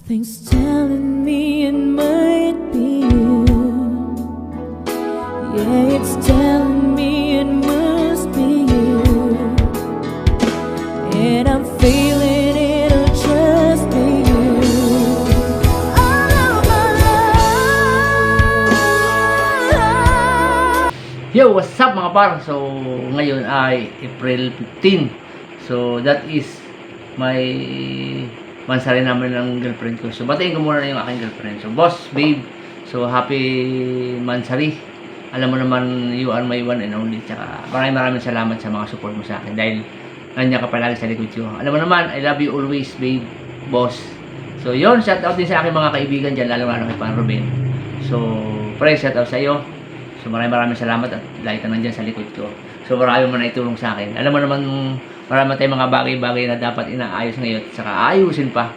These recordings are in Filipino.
Something's telling me it might be you. Yeah, it's telling me it must be you. And I'm feeling it'll just be you. All of my love. Yo, what's up mga par? So, ngayon ay April 15. So, that is my mansari naman ng girlfriend ko. So, batiin ko muna na yung aking girlfriend. So, boss, babe. So, happy mansari. Alam mo naman, you are my one and only. Tsaka, maraming salamat sa mga support mo sa akin. Dahil, nandiyan ka palagi sa likod ko. Alam mo naman, I love you always, babe, boss. So, yun, shout out din sa aking mga kaibigan dyan, lalo kay Pan Ruben. So, pre, shout out sa iyo. So, maraming salamat at lagi ka nandyan sa likod ko. So, marami mo na itulong sa akin. Alam mo naman, marami tayong mga bagay-bagay na dapat inaayos ngayon at saka ayusin pa.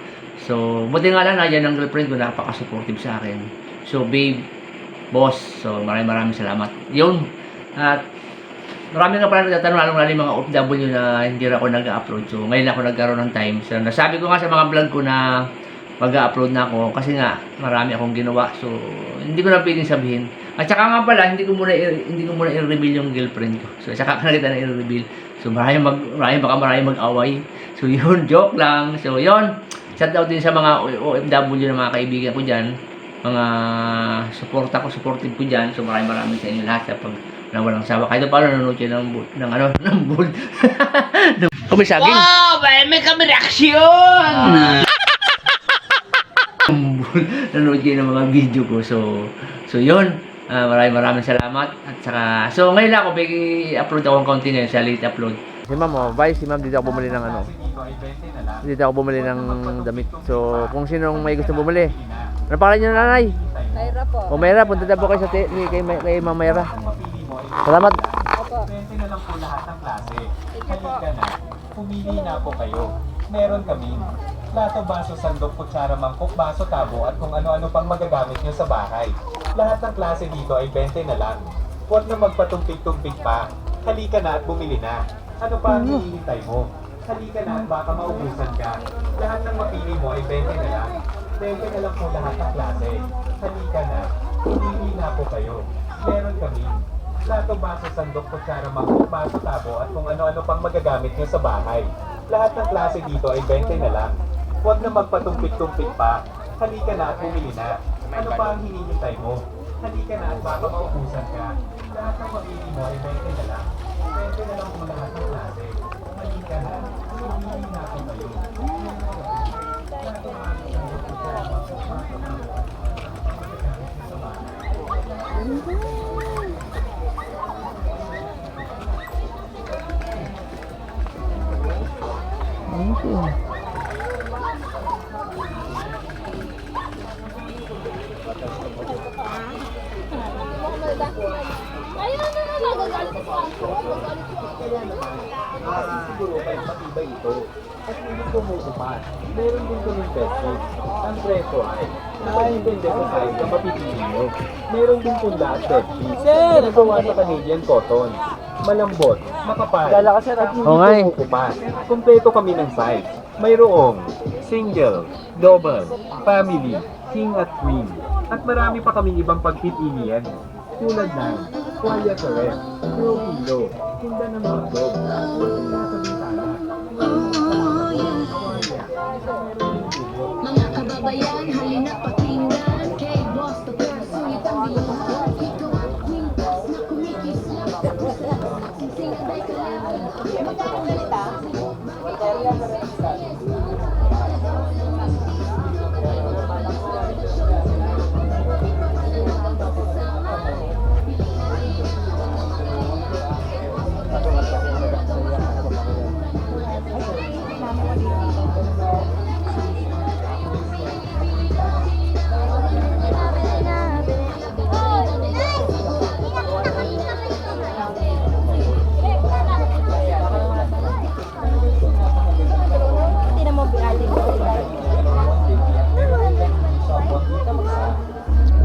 So, buti nga lang nandiyan ang girlfriend ko, napaka-supportive sa akin. So, babe, boss, so maraming salamat. Yun. At marami nga pala nagtatanong, lalo yung mga OFW na hindi ako nag-upload. So, ngayon ako nagkaroon ng time. So, nasabi ko nga sa mga vlog ko na mag-upload na ako kasi nga marami akong ginawa. So, hindi ko na pwedeng sabihin. At saka nga pala, hindi ko muna i-reveal yung girlfriend ko. So, saka ka na kita na i-reveal. So, marami mag-away. So, yun, joke lang. So, yun. Shout out din sa mga OFW na mga kaibigan ko dyan. Mga supportive ko dyan. So, maraming sa inyo lahat sa pag na walang sawa. Kahit paano nanonood kayo ng bull. Kumisaging. Wow! May kami reaksyon! Nanonood kayo ng mga video ko. So yun. Maraming salamat. At saka, so ngayon lang ako, i-upload ako ng konti ngayon sa late upload. Si ma'am, si ma'am, dito ako bumili ng Dito ako bumili ng damit. So, kung sinong may gusto bumili. Ano pangalan niyo, nanay? Mayra po. O Mayra, punta na po kayo kay Ma'am Mayra. Salamat. Opo. 20 na lang po lahat ng klase. Sige po. Halika na. Pumili na po kayo. Meron kami plato, baso, sandok, kutsara, mangkok, baso, tabo at kung ano-ano pang magagamit nyo sa bahay. Lahat ng klase dito ay 20 na lang. Huwag na magpatumpik-tumpik pa. Halika na at bumili na. Ano pa ang hinihintay mo? Halika na at baka maubusan ka. Lahat ng mapili mo ay 20 na lang. 20 na lang po lahat ng klase. Halika na. Pumili na po kayo. Meron kami plato, baso, sandok, kutsara, mangkok, baso, tabo at kung ano-ano pang magagamit nyo sa bahay. Lahat ng klase dito ay 20 na lang. Huwag na magpatumpik-tumpik pa. Halika na at bumili na. Ano pa ang hinihintay mo? Halika na at baka maubusan ka. Lahat ng mabili mo ay 20 na lang. 20 na lang po lahat ng klase. Halika na. Bumili na po kayo. Siguro kayo matibay ito at hindi kumukupas. Meron din kaming pesto. Ang preso ay depende sa size na mapipili nyo. Meron din pula at bedsheet. Nagawa sa Canadian cotton. Malambot, makapal, at hindi kumukupas. Kompleto kami ng size. Mayroong single, double, family, king at queen. At marami pa kaming ibang pagpipilian. Tulad ng quiet ref, throw pillow, tinda ng mga dog, nasa bintana. Mga kababayan, halina pakinggan kay Boss to Persuit ang biyahan. Ikaw ang kwintas na kumikislap sa puso. Singsingaday ka lang.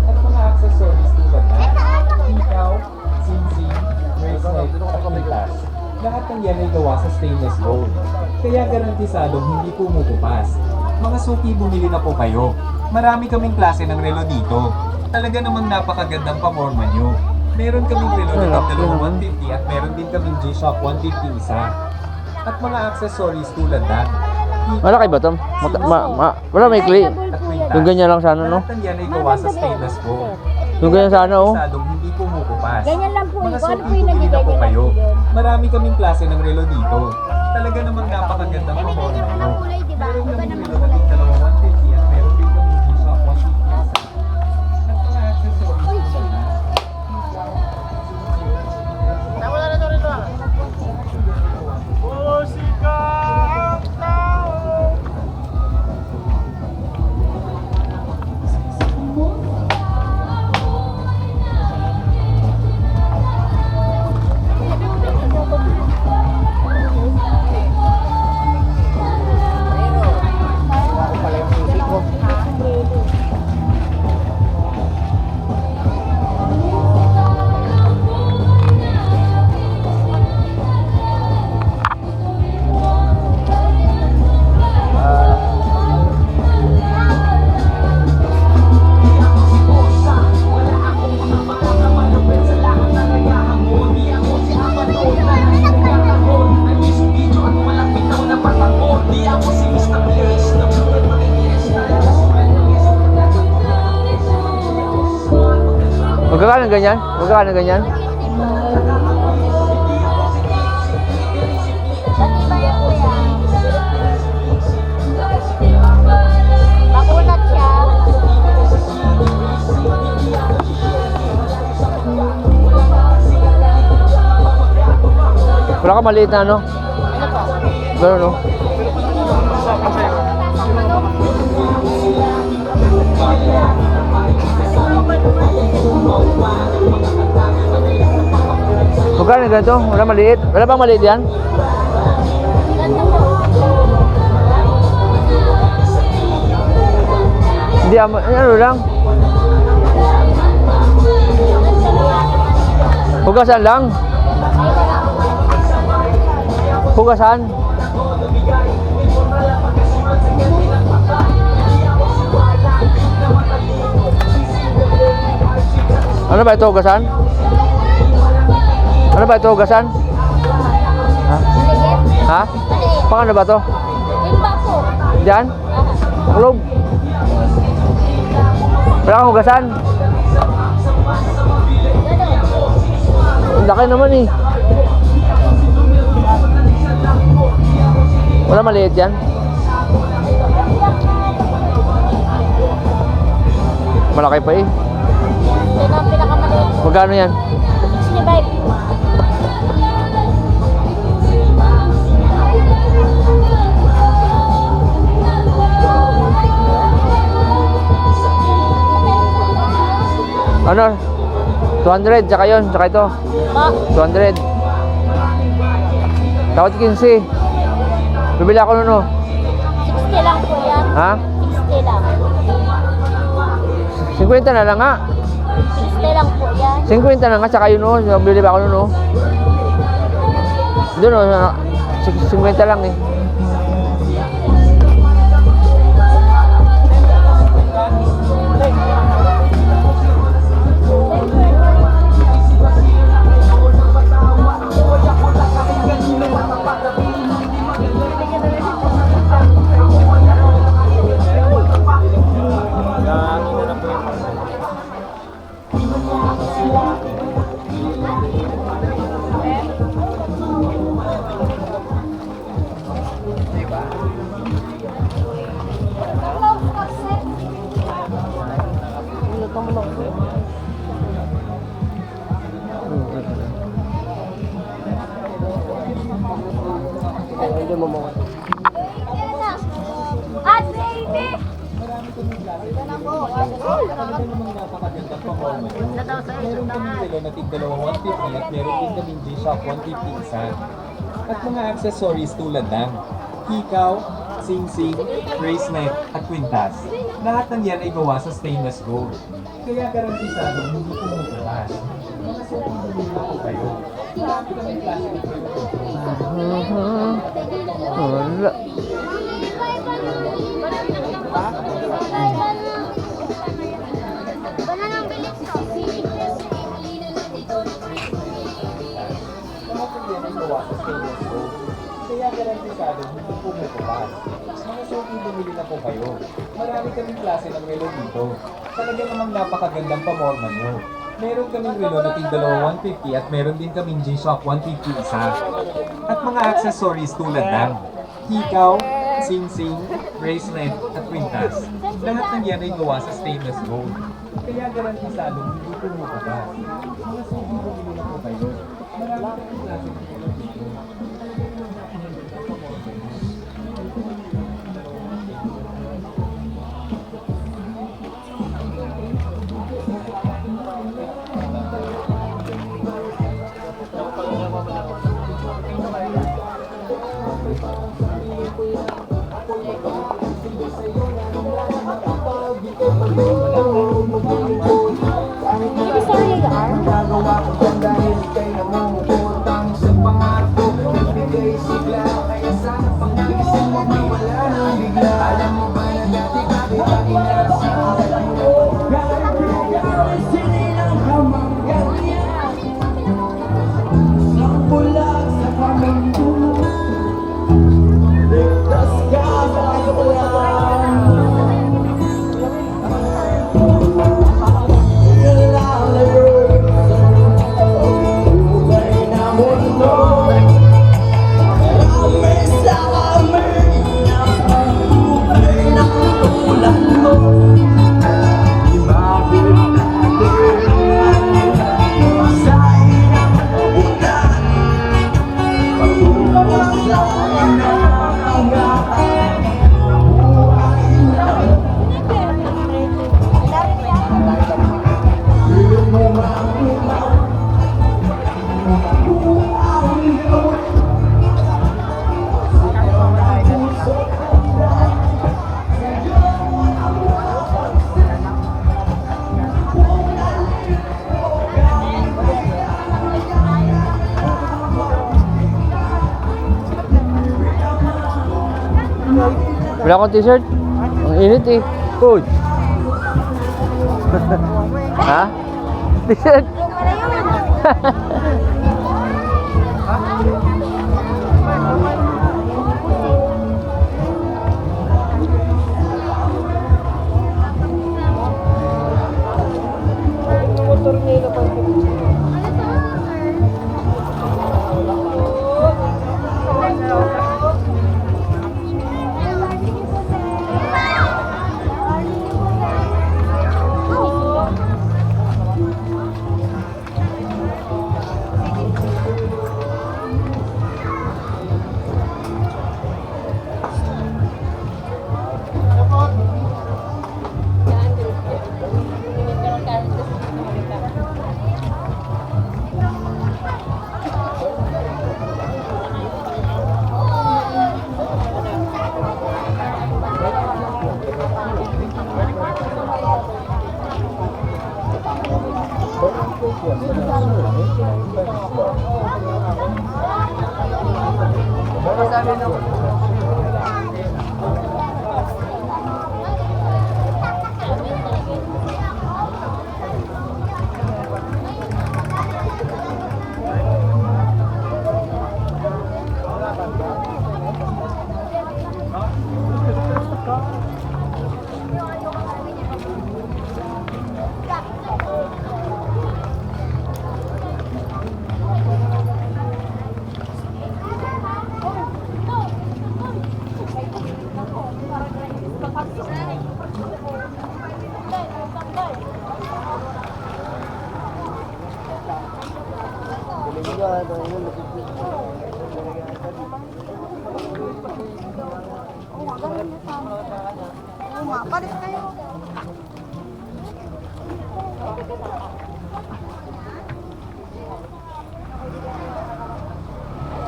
At mga accessories tulad ng hikaw, singsing, bracelet, at pitas. Lahat ng yan ay gawa sa stainless gold. Kaya garantisadong hindi pumupupas. Mga suki, bumili na po kayo. Marami kaming klase ng relo dito. Talaga namang napakagandang paforma nyo. Meron kaming relo na tig 150 at meron din kaming G-Shock 150 isa. At mga accessories tulad ng Malaki ba to? Wala may clay. at kwintas. Yung ganyan lang sana, no? Lahat ng yan ay gawa sa stainless gold. Yung ganyan sana, oh. Masyadong hindi kumukupas. Ganyan lang po Mga yun. Kung ano suki, po yung bumili na po nagigay kayo. lang po yun. Marami kaming klase ng relo dito. Talaga namang napakagandang paforma nyo. kulay, di ba? Meron Iba kaming naman relo na tig 150 at meron din kaming G-Shock 150 isa. At mga accessories tulad ng Magkakano ganyan? Magkakano ganyan? Makunat siya. Wala ka maliit na, ano? Ganun, no? Magkano ganito? Wala maliit? Wala bang maliit yan? Hindi, ano lang? Hugasan lang? Hugasan? Ano ba ito, hugasan? Ano ba ito, hugasan? Ha? Ha? Pang ano ba ito? Timba po. Diyan? Kulog? Wala kang hugasan? Ang laki naman eh. Wala maliit yan? Malaki pa eh. Ito na ang pinakamaliit. Magkano yan? 65. Ano? 200, tsaka yun, tsaka ito. Ma, 200. Tawad 15. Bibili ako nun, oh. 60 lang po yan. Ha? 60 lang. 50 na lang nga. 60 lang po yan. 50 na nga, tsaka yun, oh. Bibili ba ako nun, oh. Doon, oh. 50 lang, eh. At baby! Talaga namang napakagandang paforma nyo. Meron kaming relo na tig 150 at meron din kaming G-Shock 150 isa. At mga accessories tulad ng hikaw, sing-sing, bracelet, at kwintas. Lahat ng yan ay gawa sa stainless gold. Kaya garantisadong hindi pumupulas. Mga suki, bumili na po kayo. Marami kaming klase ng relo dito. Wala. masyadong hindi pumupukas. Mga suki, bumili na po kayo. Marami kaming klase ng relo dito. Talaga namang napakagandang pamorma nyo. Meron kaming relo na tigdalawa 150 at meron din kaming G-Shock 150 isa. At mga accessories tulad ng hikaw, sing-sing, bracelet, at kwintas. Lahat ng yan ay gawa sa stainless gold. Kaya garantisadong hindi pumupukas. Mga suki, bumili na po kayo. Marami kaming klase ng relo dito. Nagawa ko yan dahil kay namumutang sa pangarap ko. Nagbigay sigla, kaya sana pag-isip mo may wala nang bigla. Alam mo ba na dati bakit inasal mo? Gagawin sili ng kamanggang niya. Ang bulag sa kamanggo. Ligtas ka sa kakulang. Wala akong t-shirt. Ang init eh. Coach. Ha? T-shirt. Palit kayo.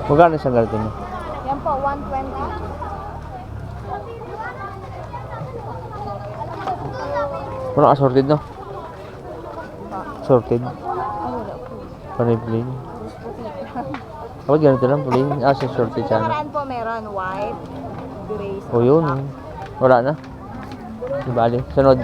Magkano isang ganito mo? Yan po, 120. Walang assorted no? Assorted? Panay plain. Ako ganito lang, plain. Assorted sana. Nakaraan po meron white, gray, O yun. Wala na. Di bali. Sunod.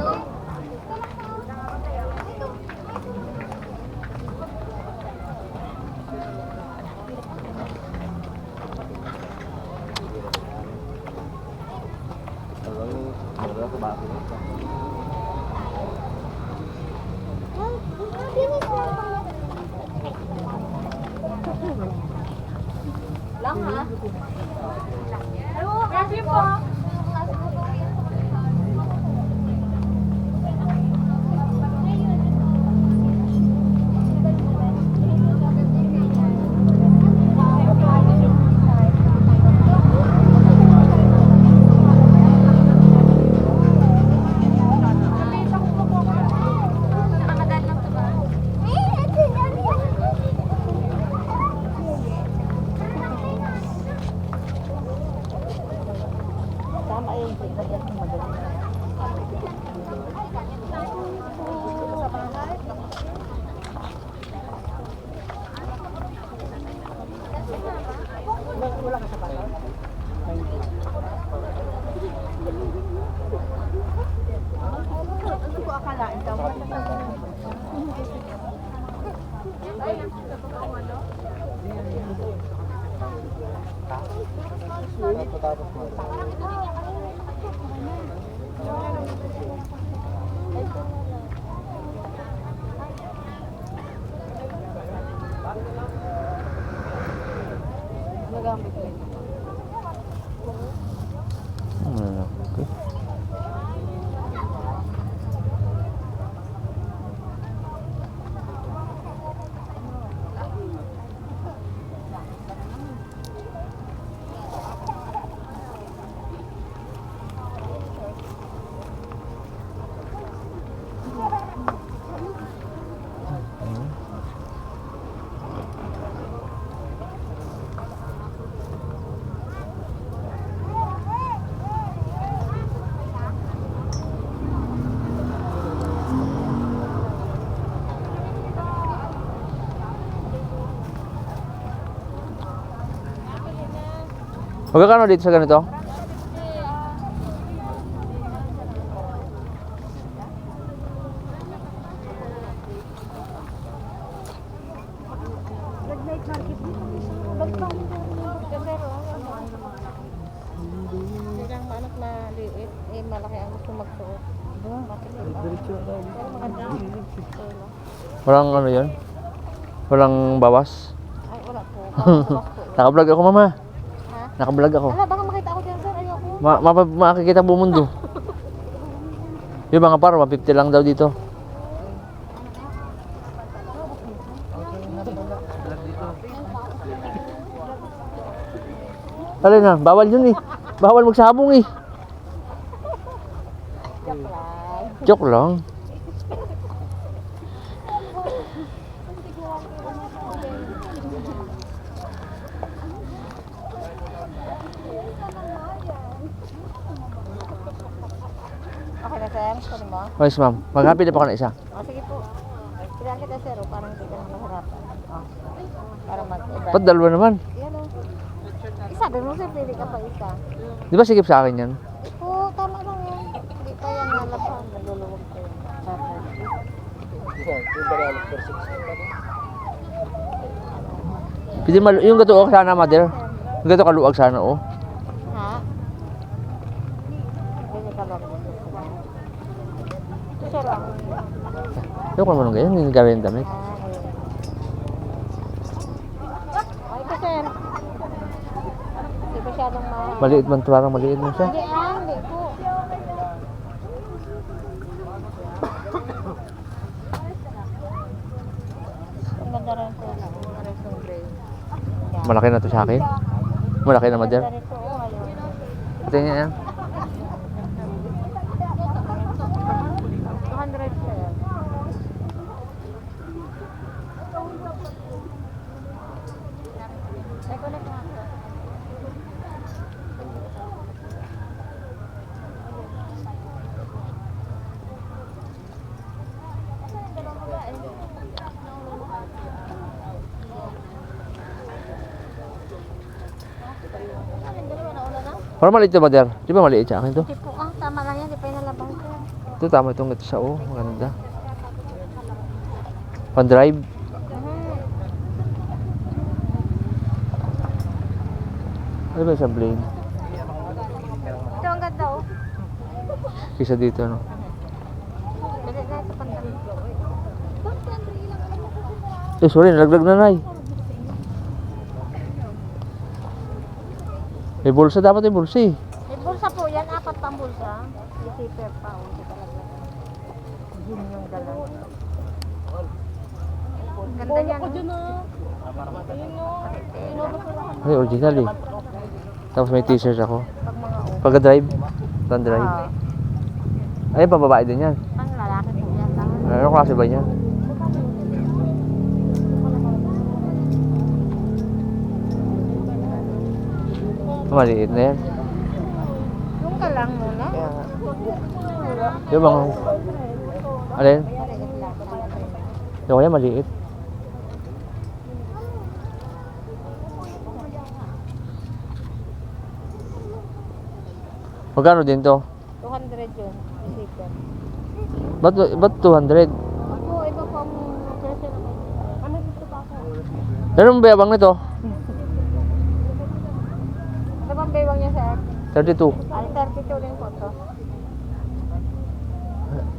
lang ha. Merci po. Okay. Magkano dito sa ganito? Silang anak na liit, eh malaki ang gusto magsuot. Bakit diba? Walang ano yun? Walang bawas? Ay, wala po. Bawas po. Naka-vlog ako, mama. Ha? Naka-vlog ako. Ala, baka makita ako dyan, sir. Ayoko. Makikita buong mundo. Yung mga paro, 150 lang daw dito. Alin na, bawal yun eh. Bawal magsabong eh. Joke lang. Okay na, sir. Sorry mo. Yes, ma'am. Mag-happy na pa ako na isa. O, sige po. Kailangan kita, sir. O, parang hindi ka na mahirapan. O. Para mag-iba. Ba't dalawa naman? Yan o. Sabi mo, sir, pwede ka pa isa. Di ba sikip sa akin yan? Oo, tama lang yan. Hindi pa yan nalapan. Naluluwag pa yan. Pwede yung gatuok sana, mother. Yung gato kaluwag sana, oh. Ha? Pwede ka lang. Ito, sir, o. Yung kung ano ganyan, hindi gawin yung damit. Ayun. O, ito, sir. Hindi masyadong mahal. Maliit man, parang maliit man siya. Hindi, hindi po. Ang ganda rin po lang. Pares ng gray. Yan. Malaki na to sa akin. Malaki na, mother. Ganda rin po ngayon. Ito yan. 200 sir. Ay, connect nga po. Parang maliit na, mother. Di ba maliit sa akin to? Hindi po, tama lang yan. Di pa yung nalabang sir. Ito, tama itong ito sa, oh. Maganda. Pan-drive. Ano ba sa blade? Ito ang ganda oh. Kisa dito, no? Dali na ito pandami. Eh, sorry, nalaglag na, nay. May bulsa, dapat may bulsa eh. May bulsa po yan, 4 pang bulsa. May zipper pa, oh, hindi talaga. Yun yung dala. Ganda niya, no? Ay, original eh. Tapos may t-shirt ako. Pag mga Pagka-drive. Pag-drive. Ay, pababae din yan. Ang lalaki po yan lang. Ano klase ba yan? Maliit na yan. Yung ka lang muna. Yung mga... Alin? Yung kaya maliit. Magkano din to? 200 yun. Zipper. Ba't 200? Ako, iba pa mo. Presyo naman. Ano dito pa ako? Anong bayabang nito? Ano bang bewang niya, sir? 32. Ay, 32 din po to.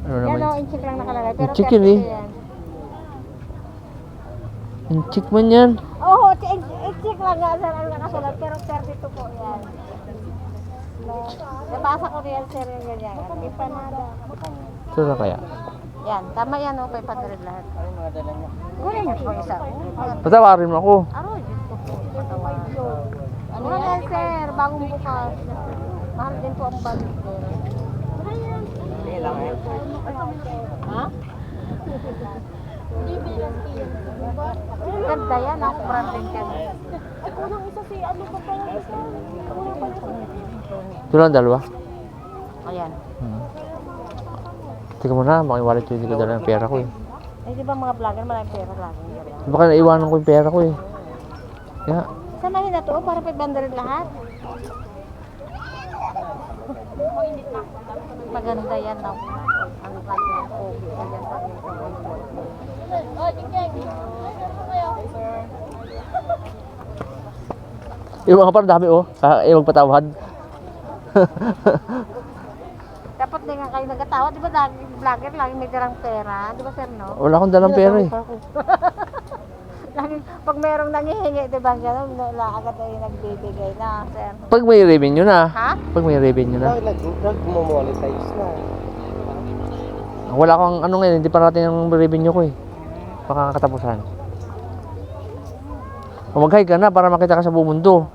Ano Yan naman? o, inchik lang nakalagay. Pero Inchik yun 32 eh. yan. Inchik man yan. Oo, inchik lang nga, sir. Ang nakasulat. Pero 32 po yan. Nabasa ko riyan, sir, yung ganyan. Empanada. Ito na kaya? Yan, tama yan o, 500 lahat. Kunin niyo po isa. Patawarin mo ako. Aro, yun po po. Ano yan, sir? Bagong bukas. Mahal din po ang budget, sir. Ha? Ganda yan, ako branding ka. Ito lang dalawa. Ayan. Tika mo na, makiwalit yun. Hindi ko dala ng pera ko eh. Eh, di ba mga vlogger, maraming pera lagi. Baka naiwanan ko yung pera ko eh. Kaya, Samahin na to, para 500 lahat. Maganda yan na. Ang klase ng COVID. Ayan pa rin. yung mga parang dami oh. Magpatawad. Dapat din nga kayo nagkatawa. Di ba lagi vlogger, lagi may darang pera? Di ba, sir, no? Wala akong dalang pera eh. Lagi, pag merong nangihingi, di ba, gano'n, agad ay nagbibigay na, sir. Pag may revenue na. Ha? Pag may revenue na. Nag-monetize na. Wala akong ano ngayon, hindi pa natin ang revenue ko eh. Pakakatapusan. Mag-hi ka na para makita ka sa buong mundo.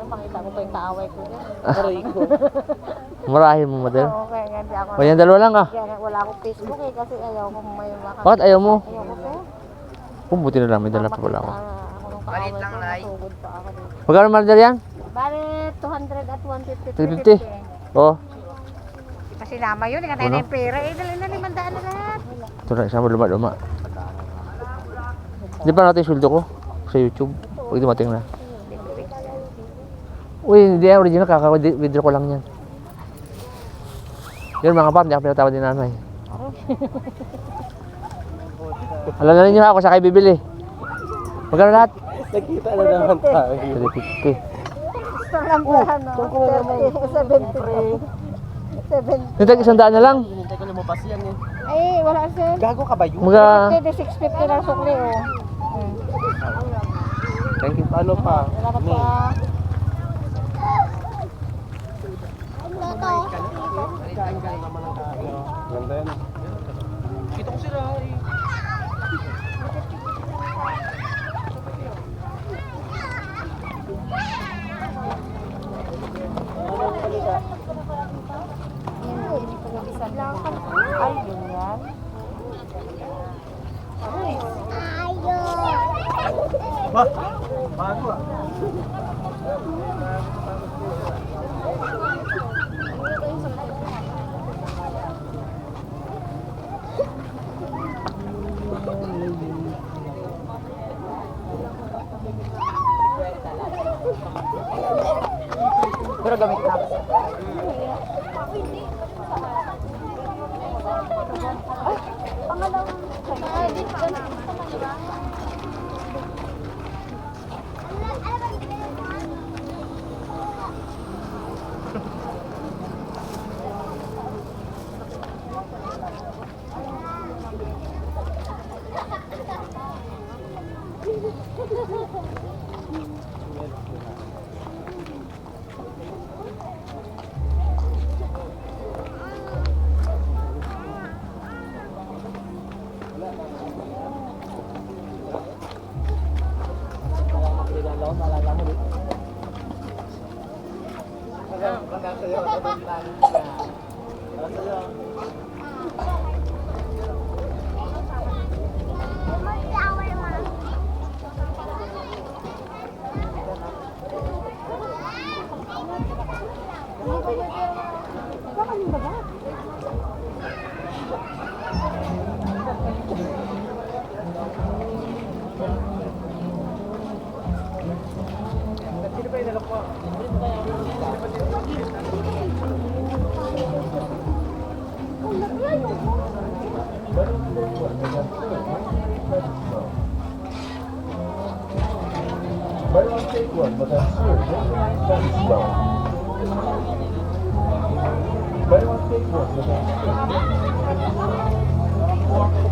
Makita ko pa yung kaaway ko dyan. Aray ko. Marahin mo, madal. Oo, kaya nga di ako. O yan, dalawa lang ah. Kaya wala akong Facebook eh, kasi ayaw ko may makakita. Bakit ayaw mo? Ayaw ko, sir. Kung buti na lang, may dala pa pala ako. Ako nung kaaway ko, nasugod pa ako dito. Magkano marder yan? Bale, 200 at 150. 350. Oo. Kasi lama yun, ikatay Ano? na yung pera. Eh, dali na 500 na lahat. Ito na, isama luma-luma. Di pa natin suldo ko sa YouTube. Pag dumating na. Uy, hindi yan original. Kaka-withdraw ko lang yan. Yun mga par, hindi ako pinatawad din nanay. Alam na ninyo ha, ako sa kayo bibili. Magkano lahat? Nakita na naman tayo. 350. Gusto lang ba, no? 70. Yung tag 100 na lang. Hinintay ko lumabas yan eh. Ay, wala, sir. Gago ka ba yun? Mga... Pwede 650 lang sukli, oh. Thank you. Ano pa? Salamat pa. Ganda yan. Kita ko sila eh. Ay, yun yan. Ba? Bago ah. Pero gamit na. Buy one, take one, but I'm sure that's slow. Buy one, take one, but I'm sure